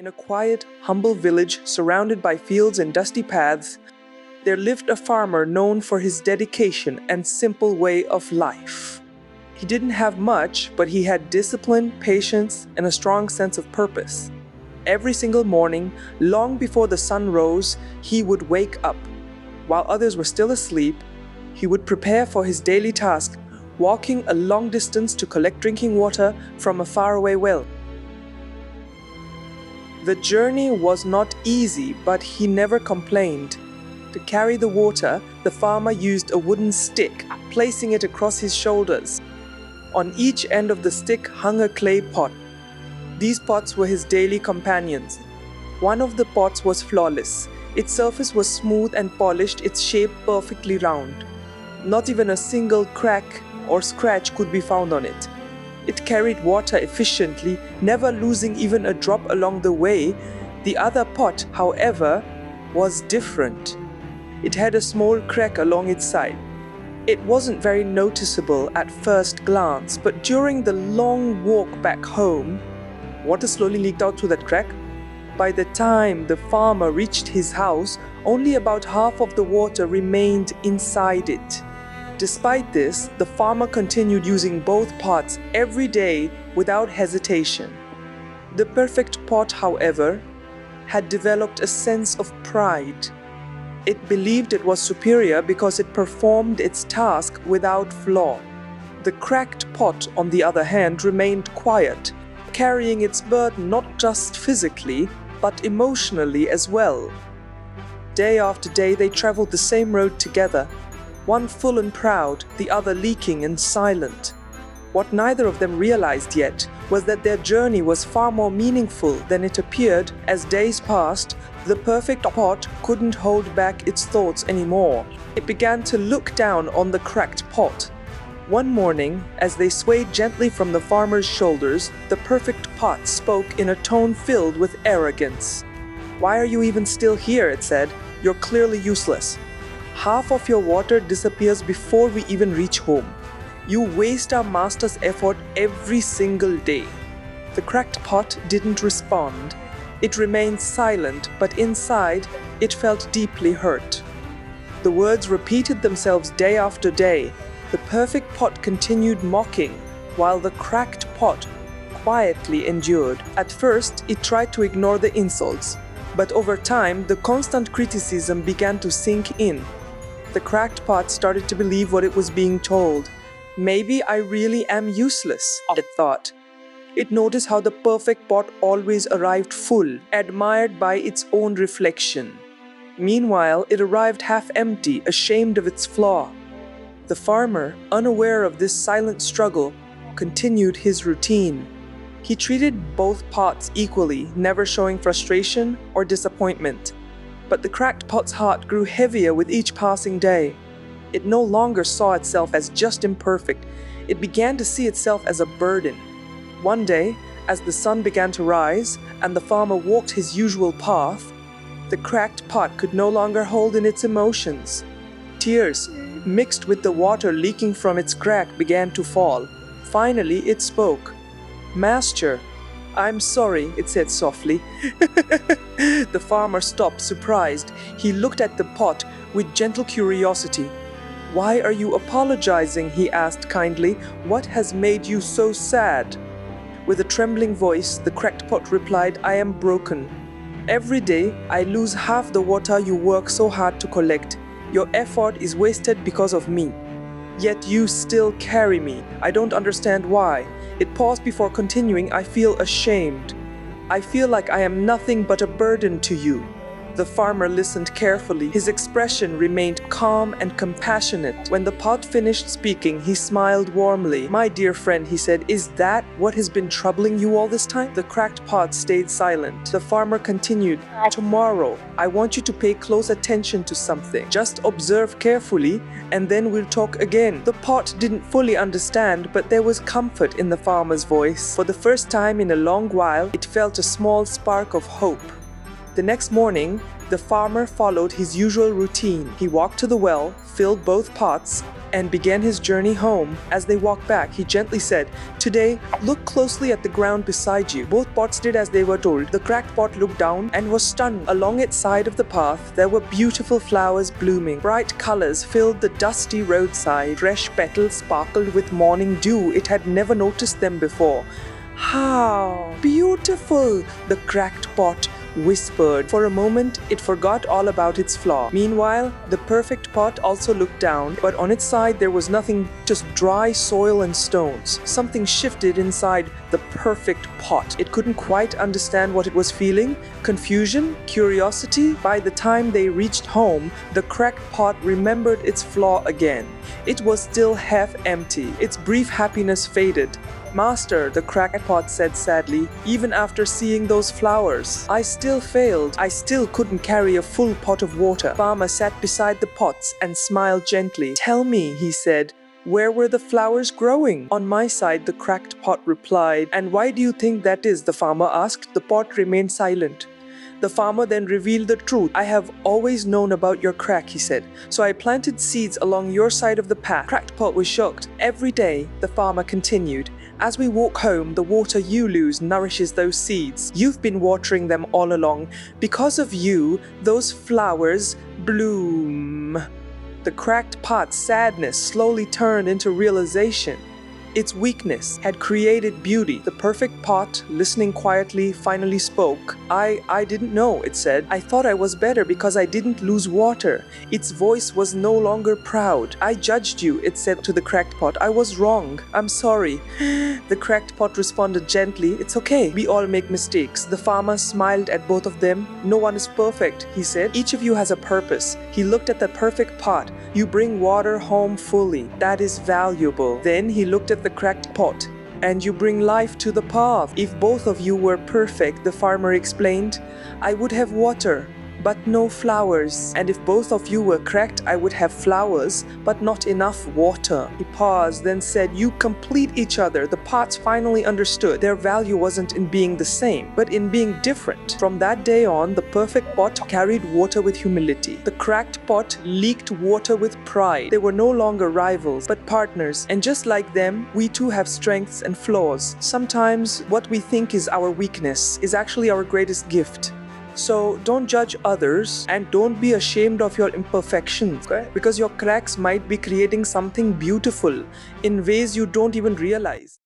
In a quiet, humble village surrounded by fields and dusty paths, there lived a farmer known for his dedication and simple way of life. He didn't have much, but he had discipline, patience, and a strong sense of purpose. Every single morning, long before the sun rose, he would wake up. While others were still asleep, he would prepare for his daily task, walking a long distance to collect drinking water from a faraway well. The journey was not easy, but he never complained. To carry the water, the farmer used a wooden stick, placing it across his shoulders. On each end of the stick hung a clay pot. These pots were his daily companions. One of the pots was flawless. Its surface was smooth and polished, its shape perfectly round. Not even a single crack or scratch could be found on it. It carried water efficiently, never losing even a drop along the way. The other pot, however, was different. It had a small crack along its side. It wasn't very noticeable at first glance, but during the long walk back home, water slowly leaked out through that crack. By the time the farmer reached his house, only about half of the water remained inside it. Despite this, the farmer continued using both pots every day without hesitation. The perfect pot, however, had developed a sense of pride. It believed it was superior because it performed its task without flaw. The cracked pot, on the other hand, remained quiet, carrying its burden not just physically, but emotionally as well. Day after day, they traveled the same road together, one full and proud, the other leaking and silent. What neither of them realized yet was that their journey was far more meaningful than it appeared. As days passed, the perfect pot couldn't hold back its thoughts anymore. It began to look down on the cracked pot. One morning, as they swayed gently from the farmer's shoulders, the perfect pot spoke in a tone filled with arrogance. "Why are you even still here?" it said. "You're clearly useless. Half of your water disappears before we even reach home. You waste our master's effort every single day." The cracked pot didn't respond. It remained silent, but inside, it felt deeply hurt. The words repeated themselves day after day. The perfect pot continued mocking, while the cracked pot quietly endured. At first, it tried to ignore the insults, but over time, the constant criticism began to sink in. The cracked pot started to believe what it was being told. "Maybe I really am useless," it thought. It noticed how the perfect pot always arrived full, admired by its own reflection. Meanwhile, it arrived half empty, ashamed of its flaw. The farmer, unaware of this silent struggle, continued his routine. He treated both pots equally, never showing frustration or disappointment. But the cracked pot's heart grew heavier with each passing day. It no longer saw itself as just imperfect. It began to see itself as a burden. One day, as the sun began to rise and the farmer walked his usual path, the cracked pot could no longer hold in its emotions. Tears, mixed with the water leaking from its crack, began to fall. Finally, it spoke. "Master, I'm sorry," it said softly. The farmer stopped, surprised. He looked at the pot with gentle curiosity. "Why are you apologizing?" he asked kindly. "What has made you so sad?" With a trembling voice, the cracked pot replied, "I am broken. Every day, I lose half the water you work so hard to collect. Your effort is wasted because of me. Yet you still carry me. I don't understand why." It paused before continuing, "I feel ashamed. I feel like I am nothing but a burden to you." The farmer listened carefully. His expression remained calm and compassionate. When the pot finished speaking, he smiled warmly. "My dear friend," he said, "is that what has been troubling you all this time?" The cracked pot stayed silent. The farmer continued, "Tomorrow, I want you to pay close attention to something. Just observe carefully, and then we'll talk again." The pot didn't fully understand, but there was comfort in the farmer's voice. For the first time in a long while, it felt a small spark of hope. The next morning, the farmer followed his usual routine. He walked to the well, filled both pots, and began his journey home. As they walked back, he gently said, "Today, look closely at the ground beside you." Both pots did as they were told. The cracked pot looked down and was stunned. Along its side of the path, there were beautiful flowers blooming. Bright colors filled the dusty roadside. Fresh petals sparkled with morning dew. It had never noticed them before. "How beautiful!" the cracked pot whispered. For a moment, it forgot all about its flaw. Meanwhile, the perfect pot also looked down, but on its side there was nothing, just dry soil and stones. Something shifted inside the perfect pot. It couldn't quite understand what it was feeling. Confusion? Curiosity? By the time they reached home, the cracked pot remembered its flaw again. It was still half empty. Its brief happiness faded. "Master," the cracked pot said sadly, "even after seeing those flowers, I still failed. I still couldn't carry a full pot of water." Farmer sat beside the pots and smiled gently. "Tell me," he said, "where were the flowers growing?" "On my side," the cracked pot replied. "And why do you think that is?" the farmer asked. The pot remained silent. The farmer then revealed the truth. "I have always known about your crack," he said. "So I planted seeds along your side of the path." Cracked pot was shocked. "Every day," the farmer continued, "as we walk home, the water you lose nourishes those seeds. You've been watering them all along. Because of you, those flowers bloom." The cracked pot's sadness slowly turned into realization. Its weakness had created beauty. The perfect pot, listening quietly, finally spoke. I didn't know," it said. "I thought I was better because I didn't lose water." Its voice was no longer proud. "I judged you," it said to the cracked pot. "I was wrong. I'm sorry." The cracked pot responded gently, "It's okay. We all make mistakes." The farmer smiled at both of them. "No one is perfect," he said. "Each of you has a purpose." He looked at the perfect pot. "You bring water home fully. That is valuable." Then he looked at the cracked pot. "And you bring life to the path. If both of you were perfect," the farmer explained, "I would have water, but no flowers. And if both of you were cracked, I would have flowers, but not enough water." He paused, then said, "You complete each other." The pots finally understood their value wasn't in being the same, but in being different. From that day on, the perfect pot carried water with humility. The cracked pot leaked water with pride. They were no longer rivals, but partners. And just like them, we too have strengths and flaws. Sometimes what we think is our weakness is actually our greatest gift. So don't judge others and don't be ashamed of your imperfections, okay? Because your cracks might be creating something beautiful in ways you don't even realize.